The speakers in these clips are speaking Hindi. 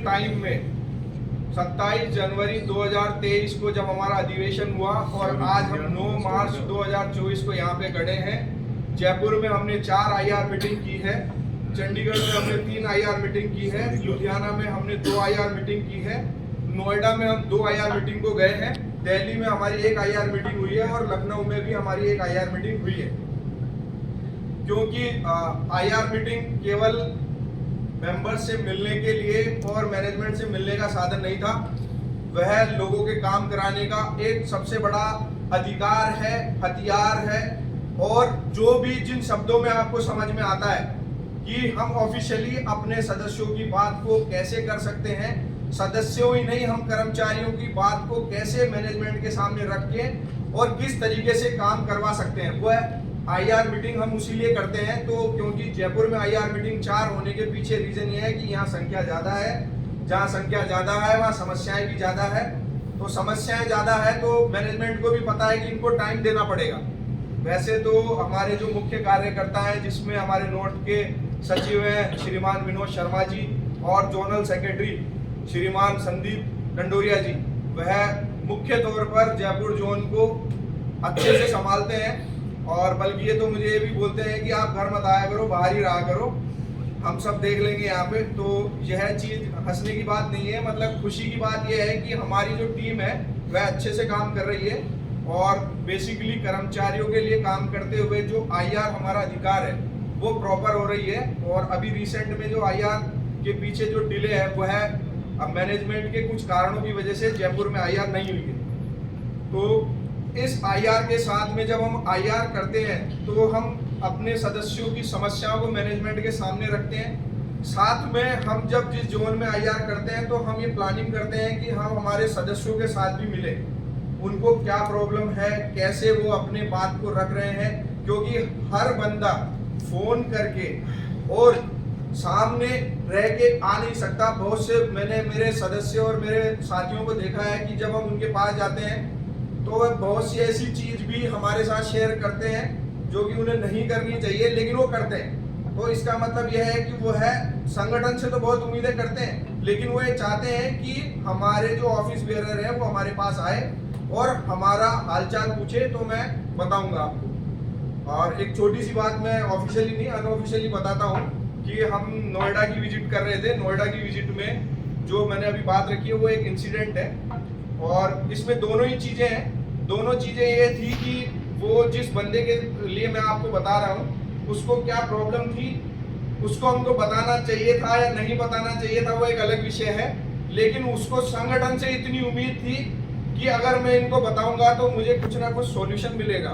टाइम में 27 जनवरी 2023 को जब हमारा अधिवेशन हुआ और आज हम 9 मार्च 2024 को यहाँ पे खड़े हैं। जयपुर में हमने 4 IR मीटिंग की है, चंडीगढ़ में हमने 3 IR मीटिंग की है, लुधियाना में हमने 2 IR मीटिंग की है, नोएडा में हम 2 IR मीटिंग को गए हैं, दिल्ली में हमारी 1 IR मीटिंग हुई है और लखनऊ में भी हमारी 1 IR मीटिंग हुई है। क्योंकि IR मीटिंग केवल मेंबर्स से मिलने के लिए और मैनेजमेंट से मिलने का साधन नहीं था, वह लोगों के काम कराने का एक सबसे बड़ा अधिकार है, हथियार है। और जो भी जिन शब्दों में आपको समझ में आता है कि हम ऑफिशियली अपने सदस्यों की बात को कैसे कर सकते हैं, सदस्यों ही नहीं हम कर्मचारियों की बात को कैसे मैनेजमेंट के सामने रख के और किस तरीके से काम करवा सकते हैं, वह IR मीटिंग हम इसीलिए करते हैं। तो क्योंकि जयपुर में IR मीटिंग 4 होने के पीछे रीजन ये है कि यहाँ संख्या ज़्यादा है, जहाँ संख्या ज़्यादा है वहाँ समस्याएं भी ज़्यादा है। तो समस्याएं ज़्यादा है तो मैनेजमेंट को भी पता है कि इनको टाइम देना पड़ेगा। वैसे तो हमारे जो मुख्य कार्यकर्ता हैं, जिसमें हमारे नोट के सचिव हैं श्रीमान विनोद शर्मा जी और जोनल सेक्रेटरी श्रीमान संदीप डंडोरिया जी, वह मुख्य तौर पर जयपुर जोन को अच्छे से संभालते हैं। और बल्कि ये तो मुझे ये भी बोलते हैं कि आप घर मत आया करो, बाहर ही रहा करो, हम सब देख लेंगे यहाँ पे। तो यह चीज़ हंसने की बात नहीं है, मतलब खुशी की बात यह है कि हमारी जो टीम है वह अच्छे से काम कर रही है और बेसिकली कर्मचारियों के लिए काम करते हुए जो IR हमारा अधिकार है वो प्रॉपर हो रही है। और अभी रिसेंट में जो IR के पीछे जो डिले है वो है मैनेजमेंट के कुछ कारणों की वजह से जयपुर में IR नहीं हुई है। तो इस IR के साथ में जब हम IR करते हैं तो हम अपने सदस्यों की समस्याओं को मैनेजमेंट के सामने रखते हैं। साथ में हम जब जिस जोन में IR करते हैं तो हम ये प्लानिंग करते हैं कि हम हमारे सदस्यों के साथ भी मिले, उनको क्या प्रॉब्लम है, कैसे वो अपने बात को रख रहे हैं। क्योंकि हर बंदा फोन करके और सामने रह के आ नहीं सकता। बहुत से मैंने मेरे सदस्य और मेरे साथियों को देखा है कि जब हम उनके पास जाते हैं तो वह बहुत सी ऐसी चीज भी हमारे साथ शेयर करते हैं जो कि उन्हें नहीं करनी चाहिए, लेकिन वो करते हैं। तो इसका मतलब यह है कि वो है संगठन से तो बहुत उम्मीदें करते हैं, लेकिन वो ये चाहते हैं कि हमारे जो ऑफिस बेयरर है वो हमारे पास आए और हमारा हालचाल पूछे, तो मैं बताऊंगा आपको। और एक छोटी सी बात मैं ऑफिशियली नहीं अनऑफिशियली बताता हूँ कि हम नोएडा की विजिट कर रहे थे। नोएडा की विजिट में जो मैंने अभी बात रखी है वो एक इंसिडेंट है और इसमें दोनों ही चीज़ें हैं। दोनों चीज़ें ये थी कि वो जिस बंदे के लिए मैं आपको बता रहा हूँ उसको क्या प्रॉब्लम थी, उसको हमको बताना चाहिए था या नहीं बताना चाहिए था वो एक अलग विषय है, लेकिन उसको संगठन से इतनी उम्मीद थी कि अगर मैं इनको बताऊंगा तो मुझे कुछ ना कुछ सॉल्यूशन मिलेगा।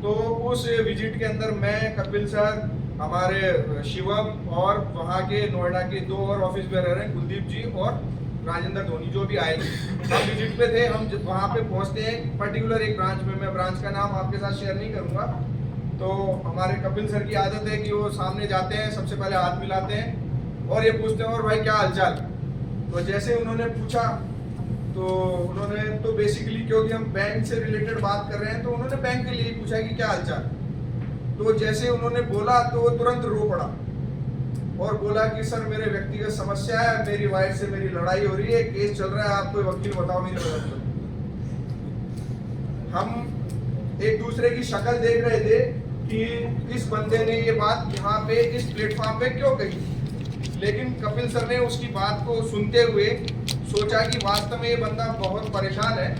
तो उस विजिट के अंदर मैं, कपिल सर, हमारे शिवम और वहाँ के नोएडा के 2 और ऑफिस बेयरर हैं कुलदीप जी और राजेंद्र धोनी, जो भी आए थे, हम विजिट पे थे। हम वहाँ पे पहुँचते हैं पर्टिकुलर एक ब्रांच में, मैं ब्रांच का नाम आपके साथ शेयर नहीं करूँगा। तो हमारे कपिल सर की आदत है कि वो सामने जाते हैं, सबसे पहले हाथ मिलाते हैं और ये पूछते हैं और भाई क्या हालचाल। तो जैसे उन्होंने पूछा तो उन्होंने तो बेसिकली क्योंकि हम बैंक से रिलेटेड बात कर रहे हैं तो उन्होंने बैंक के लिए पूछा कि क्या हालचाल। तो जैसे उन्होंने बोला तो वो तुरंत रो पड़ा और बोला कि सर मेरे व्यक्तिगत समस्या है, मेरी वाइफ से मेरी लड़ाई हो रही है, केस चल रहा है, आप कोई वकील बताओ मेरी मदद करो। हम एक दूसरे की शक्ल देख रहे थे कि इस बंदे ने ये बात यहाँ पे इस प्लेटफॉर्म पे क्यों कही, लेकिन कपिल सर ने उसकी बात को सुनते हुए सोचा कि वास्तव में ये बंदा बहुत परेशान है